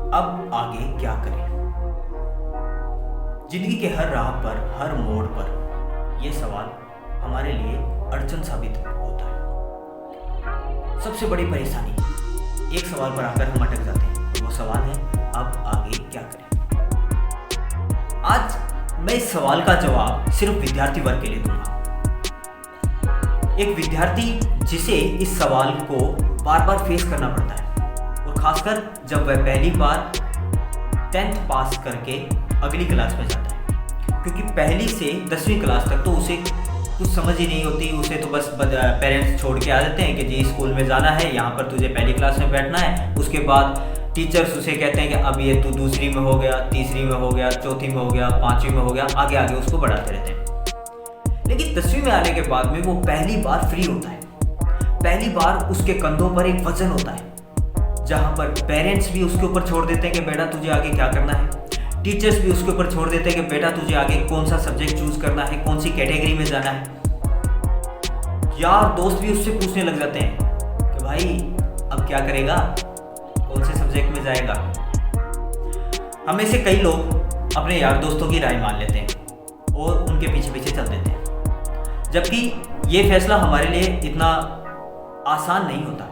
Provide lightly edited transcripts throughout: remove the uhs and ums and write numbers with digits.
अब आगे क्या करें। जिंदगी के हर राह पर, हर मोड़ पर यह सवाल हमारे लिए अड़चन साबित होता है। सबसे बड़ी परेशानी, एक सवाल पर आकर हम अटक जाते हैं। वो सवाल है, अब आगे क्या करें। आज मैं इस सवाल का जवाब सिर्फ विद्यार्थी वर्ग के लिए दूंगा। एक विद्यार्थी जिसे इस सवाल को बार बार फेस करना पड़ता है, और खासकर जब वह पहली बार 10th पास करके अगली क्लास में जाता है, क्योंकि पहली से 10वीं क्लास तक तो उसे कुछ समझ ही नहीं होती। उसे तो बस पेरेंट्स छोड़ के आ जाते हैं कि जी स्कूल में जाना है, यहाँ पर तुझे पहली क्लास में बैठना है। उसके बाद टीचर्स उसे कहते हैं कि अब ये तू दूसरी में हो गया, तीसरी में हो गया, चौथी में हो गया, पाँचवीं में हो गया, आगे आगे उसको बढ़ाते रहते हैं। लेकिन 10वीं में आने के बाद में वो पहली बार फ्री होता है। पहली बार उसके कंधों पर एक वजन होता है, जहाँ पर पेरेंट्स भी उसके ऊपर छोड़ देते हैं कि बेटा तुझे आगे क्या करना है। टीचर्स भी उसके ऊपर छोड़ देते हैं कि बेटा तुझे आगे कौन सा सब्जेक्ट चूज करना है, कौन सी कैटेगरी में जाना है। यार दोस्त भी उससे पूछने लग जाते हैं कि भाई अब क्या करेगा, कौन से सब्जेक्ट में जाएगा। हमें से कई लोग अपने यार दोस्तों की राय मान लेते हैं और उनके पीछे पीछे चल देते हैं, जबकि ये फैसला हमारे लिए इतना आसान नहीं होता।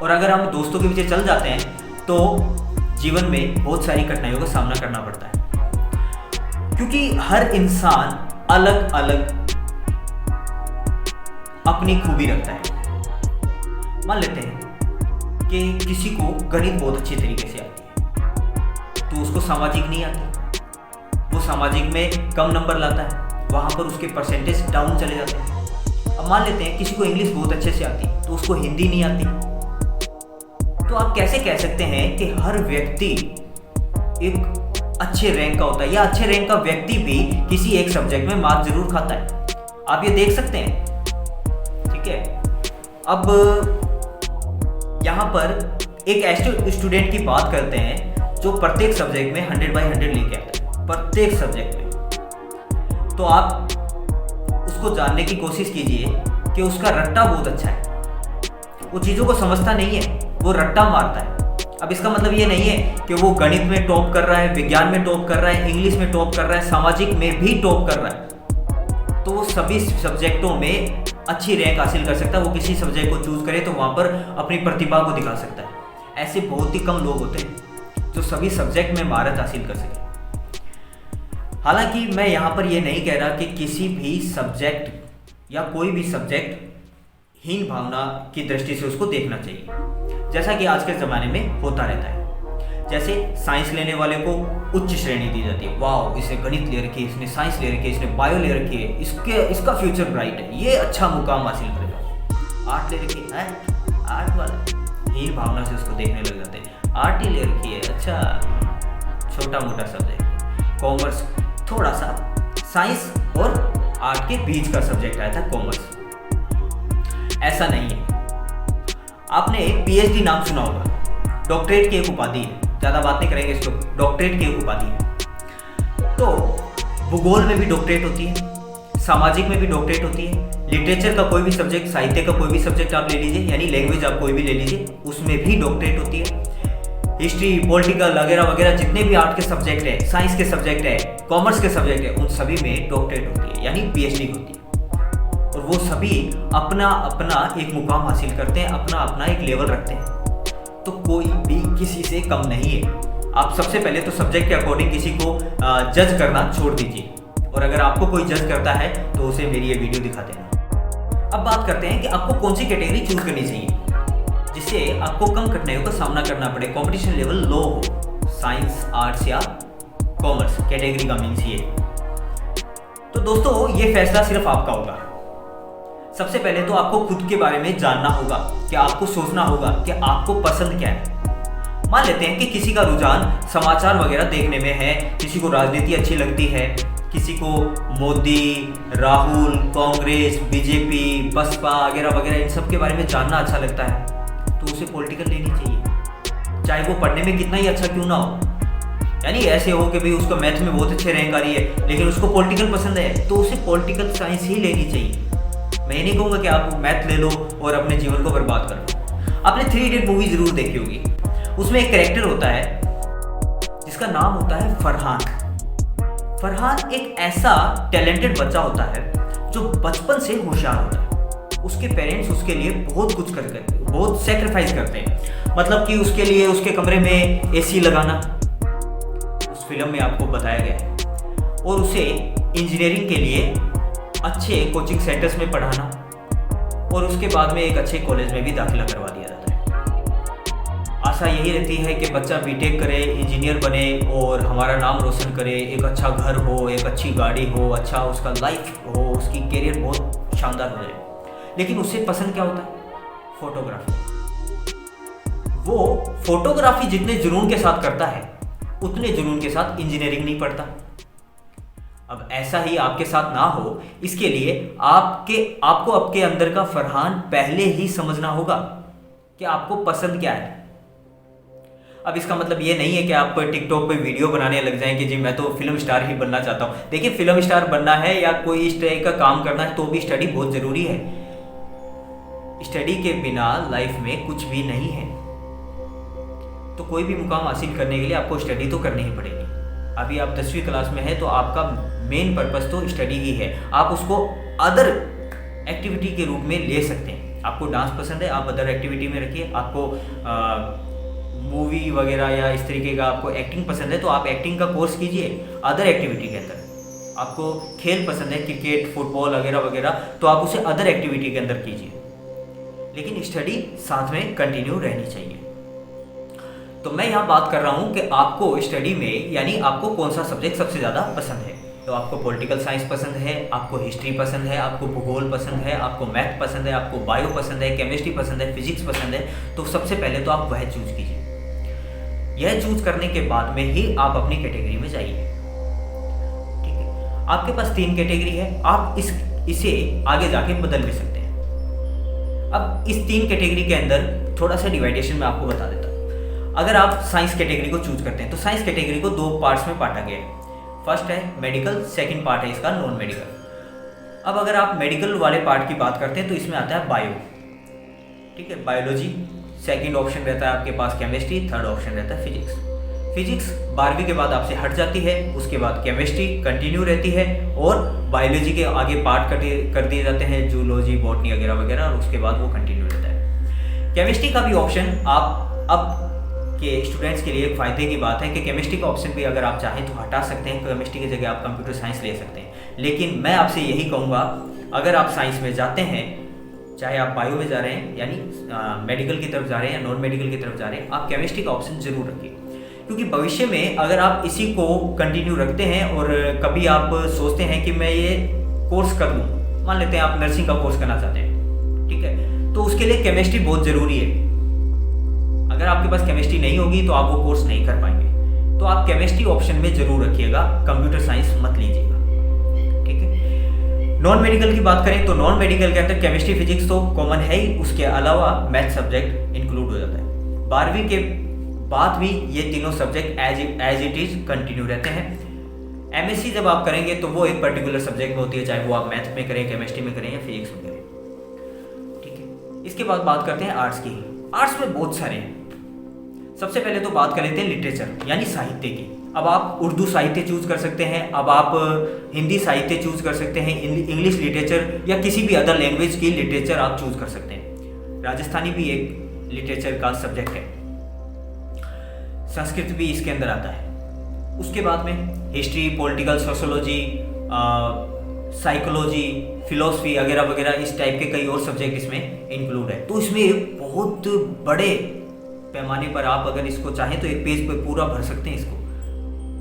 और अगर हम दोस्तों के पीछे चल जाते हैं तो जीवन में बहुत सारी कठिनाइयों का सामना करना पड़ता है, क्योंकि हर इंसान अलग अलग अपनी खूबी रखता है। मान लेते हैं कि किसी को गणित बहुत अच्छी तरीके से आती है, तो उसको सामाजिक नहीं आती, वो सामाजिक में कम नंबर लाता है, वहाँ पर उसके परसेंटेज डाउन चले जाते हैं। अब मान लेते हैं किसी को इंग्लिश बहुत अच्छे से आती, तो उसको हिंदी नहीं आती। तो आप कैसे कह सकते हैं कि हर व्यक्ति एक अच्छे रैंक का होता है, या अच्छे रैंक का व्यक्ति भी किसी एक सब्जेक्ट में मार्क्स जरूर खाता है। आप ये देख सकते हैं, ठीक है। अब यहाँ पर एक ऐसे स्टूडेंट की बात करते हैं जो प्रत्येक सब्जेक्ट में 100/100 लेके आता है, प्रत्येक सब्जेक्ट में। तो आप उसको जानने की कोशिश कीजिए कि उसका रट्टा बहुत अच्छा है, वो चीज़ों को समझता नहीं है, वो रट्टा मारता है। अब इसका मतलब ये नहीं है कि वो गणित में टॉप कर रहा है, विज्ञान में टॉप कर रहा है, इंग्लिश में टॉप कर रहा है, सामाजिक में भी टॉप कर रहा है। तो वो सभी सब्जेक्टों में अच्छी रैंक हासिल कर सकता है। वो किसी सब्जेक्ट को चूज करे तो वहाँ पर अपनी प्रतिभा को दिखा सकता है। ऐसे बहुत ही कम लोग होते हैं जो सभी सब्जेक्ट में महारत हासिल कर सके। हालांकि मैं यहाँ पर ये नहीं कह रहा कि किसी भी सब्जेक्ट या कोई भी सब्जेक्ट हीन भावना की दृष्टि से उसको देखना चाहिए, जैसा कि आज के ज़माने में होता रहता है। जैसे साइंस लेने वाले को उच्च श्रेणी दी जाती है, वाह इसने गणित ले रखी है, इसने साइंस ले रखी है, इसने बायो ले रखी है, इसका फ्यूचर ब्राइट है, ये अच्छा मुकाम हासिल करेगा। आर्ट ले रखी है, आर्ट वाला हीन भावना से उसको देखने लग जाते हैं, आर्ट ही ले रखी है, अच्छा छोटा मोटा सब्जेक्ट। कॉमर्स थोड़ा सा साइंस और आर्ट के बीच का सब्जेक्ट आया था कॉमर्स। ऐसा नहीं है। आपने पीएचडी नाम सुना होगा, डॉक्टरेट की एक उपाधि है, ज़्यादा बात नहीं करेंगे इसको, डॉक्टरेट की एक उपाधि है। तो भूगोल में भी डॉक्टरेट होती है, सामाजिक में भी डॉक्टरेट होती है, लिटरेचर का कोई भी सब्जेक्ट, साहित्य का कोई भी सब्जेक्ट आप ले लीजिए, यानी लैंग्वेज आप कोई भी ले लीजिए, उसमें भी डॉक्टरेट होती है। हिस्ट्री, पॉलिटिकल वगैरह वगैरह जितने भी आर्ट के सब्जेक्ट है, साइंस के सब्जेक्ट है, कॉमर्स के सब्जेक्ट है, उन सभी में डॉक्टरेट होती है, यानी पीएचडी होती है। और वो सभी अपना अपना एक मुकाम हासिल करते हैं, अपना अपना एक लेवल रखते हैं। तो कोई भी किसी से कम नहीं है। आप सबसे पहले तो सब्जेक्ट के अकॉर्डिंग किसी को जज करना छोड़ दीजिए, और अगर आपको कोई जज करता है तो उसे मेरी ये वीडियो दिखा देना। अब बात करते हैं कि आपको कौन सी कैटेगरी चूज करनी चाहिए जिससे आपको कम कठिनाइयों का सामना करना पड़े, कंपटीशन लेवल लो हो। साइंस, आर्ट्स या कॉमर्स कैटेगरी का मीन्स ये। तो दोस्तों ये फैसला सिर्फ आपका होगा। सबसे पहले तो आपको खुद के बारे में जानना होगा, कि आपको सोचना होगा कि आपको पसंद क्या है। मान लेते हैं कि किसी का रुझान समाचार वगैरह देखने में है, किसी को राजनीति अच्छी लगती है, किसी को मोदी, राहुल, कांग्रेस, बीजेपी, बसपा वगैरह वगैरह इन सब के बारे में जानना अच्छा लगता है, तो उसे पॉलिटिकल लेनी चाहिए, चाहे वो पढ़ने में कितना ही अच्छा क्यों ना हो। यानी ऐसे हो कि भाई उसको मैथ में बहुत अच्छे रैंक आ रही है लेकिन उसको पॉलिटिकल पसंद है, तो उसे पॉलिटिकल साइंस ही लेनी चाहिए। मैं नहीं कहूँगा कि आप मैथ ले लो और अपने जीवन को बर्बाद कर लो। आपने 3 इडियट मूवी जरूर देखी होगी। उसमें एक कैरेक्टर होता है जिसका नाम होता है फरहान। फरहान एक ऐसा टैलेंटेड बच्चा होता है जो बचपन से होशियार होता है। उसके पेरेंट्स उसके लिए बहुत कुछ बहुत सेक्रीफाइस करते हैं। मतलब कि उसके लिए उसके कमरे में एसी लगाना, उस फिल्म में आपको बताया गया है, और उसे इंजीनियरिंग के लिए अच्छे कोचिंग सेंटर्स में पढ़ाना, और उसके बाद में एक अच्छे कॉलेज में भी दाखिला करवा दिया जाता है। आशा यही रहती है कि बच्चा बीटेक करे, इंजीनियर बने और हमारा नाम रोशन करे, एक अच्छा घर हो, एक अच्छी गाड़ी हो, अच्छा उसका लाइफ हो, उसकी करियर बहुत शानदार हो जाए। लेकिन उसे पसंद क्या होता है? फोटोग्राफी। वो फोटोग्राफी जितने जुनून के साथ करता है उतने जुनून के साथ इंजीनियरिंग नहीं पढ़ता। अब ऐसा ही आपके साथ ना हो, इसके लिए आपको आपके अंदर का फरहान पहले ही समझना होगा कि आपको पसंद क्या है। अब इसका मतलब ये नहीं है कि आप टिकटॉक पे वीडियो बनाने लग जाएं कि जी मैं तो फिल्म स्टार ही बनना चाहता हूँ। देखिए, फिल्म स्टार बनना है या कोई इस तरह का काम करना है तो भी स्टडी बहुत ज़रूरी है। स्टडी के बिना लाइफ में कुछ भी नहीं है। तो कोई भी मुकाम हासिल करने के लिए आपको स्टडी तो करनी ही पड़ेगी। अभी आप 10वीं क्लास में हैं तो आपका मेन पर्पस तो स्टडी ही है। आप उसको अदर एक्टिविटी के रूप में ले सकते हैं। आपको डांस पसंद है, आप अदर एक्टिविटी में रखिए। आपको मूवी वगैरह या इस तरीके का आपको एक्टिंग पसंद है तो आप एक्टिंग का कोर्स कीजिए अदर एक्टिविटी के अंदर। आपको खेल पसंद है, क्रिकेट, फुटबॉल वगैरह वगैरह, तो आप उसे अदर एक्टिविटी के अंदर कीजिए, लेकिन स्टडी साथ में कंटिन्यू रहनी चाहिए। तो मैं यहाँ बात कर रहा हूँ कि आपको स्टडी में यानी आपको कौन सा सब्जेक्ट सबसे ज़्यादा पसंद है। तो आपको पॉलिटिकल साइंस पसंद है, आपको हिस्ट्री पसंद है, आपको भूगोल पसंद है, आपको मैथ पसंद है, आपको बायो पसंद है, केमिस्ट्री पसंद है, फिजिक्स पसंद है, तो सबसे पहले तो आप वह चूज कीजिए। यह चूज करने के बाद में ही आप अपनी कैटेगरी में जाइए। ठीक है, आपके पास 3 कैटेगरी है, आप इसे आगे जाके बदल भी सकते हैं। अब इस 3 कैटेगरी के अंदर थोड़ा सा डिवाइडेशन मैं आपको बता देता हूँ। अगर आप साइंस कैटेगरी को चूज करते हैं तो साइंस कैटेगरी को 2 पार्ट्स में बांटा गया है। फर्स्ट है मेडिकल, सेकंड पार्ट है इसका नॉन मेडिकल। अब अगर आप मेडिकल वाले पार्ट की बात करते हैं तो इसमें आता है बायो, ठीक है, बायोलॉजी। सेकंड ऑप्शन रहता है आपके पास केमिस्ट्री, थर्ड ऑप्शन रहता है फिजिक्स। फिजिक्स 12वीं के बाद आपसे हट जाती है, उसके बाद केमिस्ट्री कंटिन्यू रहती है और बायोलॉजी के आगे पार्ट कर दिए जाते हैं, जूलॉजी, बॉटनी वगैरह वगैरह, और उसके बाद वो कंटिन्यू रहता है। केमिस्ट्री का भी ऑप्शन आप अब के स्टूडेंट्स के लिए एक फ़ायदे की बात है कि केमिस्ट्री का ऑप्शन भी अगर आप चाहें तो हटा सकते हैं। केमिस्ट्री की जगह आप कंप्यूटर साइंस ले सकते हैं। लेकिन मैं आपसे यही कहूँगा, अगर आप साइंस में जाते हैं, चाहे आप बायो में जा रहे हैं यानी मेडिकल की तरफ जा रहे हैं या नॉन मेडिकल की तरफ जा रहे हैं, आप केमिस्ट्री का ऑप्शन ज़रूर रखिए। क्योंकि भविष्य में अगर आप इसी को कंटिन्यू रखते हैं और कभी आप सोचते हैं कि मैं ये कोर्स कर लूँ, मान लेते हैं आप नर्सिंग का कोर्स करना चाहते हैं, ठीक है, तो उसके लिए केमिस्ट्री बहुत ज़रूरी है। अगर आपके पास केमिस्ट्री नहीं होगी तो आप वो कोर्स नहीं कर पाएंगे। तो आप केमिस्ट्री ऑप्शन में जरूर रखिएगा, कंप्यूटर साइंस मत लीजिएगा, ठीक है। नॉन मेडिकल की बात करें तो नॉन मेडिकल के अंदर केमिस्ट्री, फिजिक्स तो कॉमन है ही, उसके अलावा मैथ सब्जेक्ट इंक्लूड हो जाता है। 12वीं के बाद भी ये तीनों subject as it is continue रहते हैं। एमएससी जब आप करेंगे तो वो एक पर्टिकुलर सब्जेक्ट में होती है, चाहे वो आप मैथ में करें, केमिस्ट्री में करें या फिजिक्स में करें, ठीक है। इसके बाद बात करते हैं आर्ट्स की। आर्ट्स में बहुत सारे हैं। सबसे पहले तो बात कर लेते हैं लिटरेचर यानी साहित्य की। अब आप उर्दू साहित्य चूज कर सकते हैं, अब आप हिंदी साहित्य चूज कर सकते हैं, इंग्लिश लिटरेचर या किसी भी अदर लैंग्वेज की लिटरेचर आप चूज कर सकते हैं। राजस्थानी भी एक लिटरेचर का सब्जेक्ट है, संस्कृत भी इसके अंदर आता है। उसके बाद में history, political, sociology, psychology, philosophy वगैरह वगैरह इस टाइप के कई और सब्जेक्ट इसमें इंक्लूड है। तो इसमें एक बहुत बड़े पैमाने पर आप अगर इसको चाहें तो एक पेज पर पूरा भर सकते हैं इसको।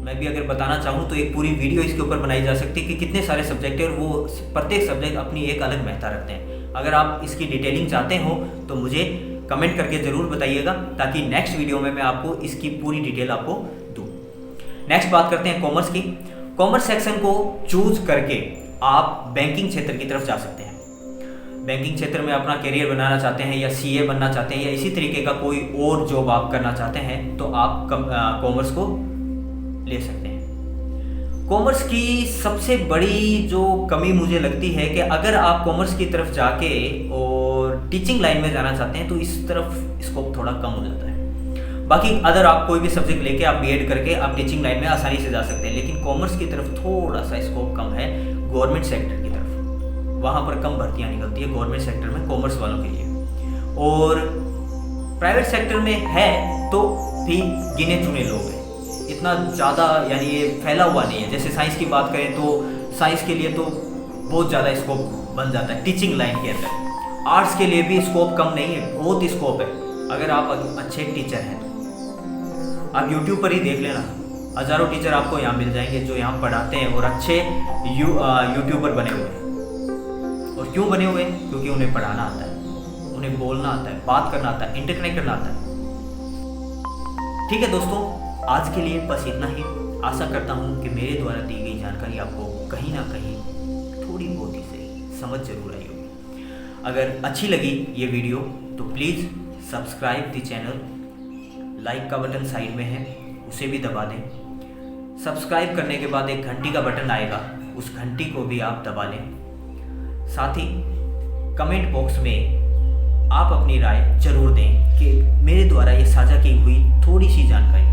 मैं भी अगर बताना चाहूँ तो एक पूरी वीडियो इसके ऊपर बनाई जा सकती है कि कितने सारे सब्जेक्ट है और वो प्रत्येक सब्जेक्ट अपनी एक अलग महत्ता रखते हैं। अगर आप इसकी डिटेलिंग चाहते हो तो मुझे कमेंट करके ज़रूर बताइएगा, ताकि नेक्स्ट वीडियो में मैं आपको इसकी पूरी डिटेल आपको दूँ। नेक्स्ट बात करते हैं कॉमर्स की। कॉमर्स सेक्शन को चूज करके आप बैंकिंग क्षेत्र की तरफ जा सकते हैं। बैंकिंग क्षेत्र में अपना करियर बनाना चाहते हैं या सीए बनना चाहते हैं या इसी तरीके का कोई और जॉब आप करना चाहते हैं तो आप कॉमर्स को ले सकते हैं। कॉमर्स की सबसे बड़ी जो कमी मुझे लगती है कि अगर आप कॉमर्स की तरफ जाके और टीचिंग लाइन में जाना चाहते हैं तो इस तरफ स्कोप थोड़ा कम हो जाता है। बाकी अदर आप कोई भी सब्जेक्ट लेके आप बीएड करके आप टीचिंग लाइन में आसानी से जा सकते हैं, लेकिन कॉमर्स की तरफ थोड़ा सा स्कोप कम है गवर्नमेंट सेक्टर की तरफ, वहाँ पर कम भर्तियाँ निकलती है गवर्नमेंट सेक्टर में कॉमर्स वालों के लिए। और प्राइवेट सेक्टर में है तो भी गिने चुने लोग हैं, इतना ज़्यादा यानी ये फैला हुआ नहीं है। जैसे साइंस की बात करें तो साइंस के लिए तो बहुत ज़्यादा स्कोप बन जाता है टीचिंग लाइन के अंदर। आर्ट्स के लिए भी स्कोप कम नहीं है, बहुत स्कोप है अगर आप अच्छे टीचर हैं तो। आप यूट्यूब पर ही देख लेना, हज़ारों टीचर आपको यहाँ मिल जाएंगे जो यहाँ पढ़ाते हैं और अच्छे यूट्यूबर बने हुए हैं। और क्यों बने हुए हैं? क्योंकि उन्हें पढ़ाना आता है, उन्हें बोलना आता है, बात करना आता है, इंटरकनेक्ट करना आता है। ठीक है दोस्तों, आज के लिए बस इतना ही। आशा करता हूँ कि मेरे द्वारा दी गई जानकारी आपको कहीं ना कहीं थोड़ी बहुत ही सही समझ जरूर आई होगी। अगर अच्छी लगी ये वीडियो तो please subscribe the channel, like का बटन साइड में है उसे भी दबा दें। सब्सक्राइब करने के बाद एक घंटी का बटन आएगा, उस घंटी को भी आप दबा लें। साथ ही कमेंट बॉक्स में आप अपनी राय जरूर दें कि मेरे द्वारा ये साझा की हुई थोड़ी सी जानकारी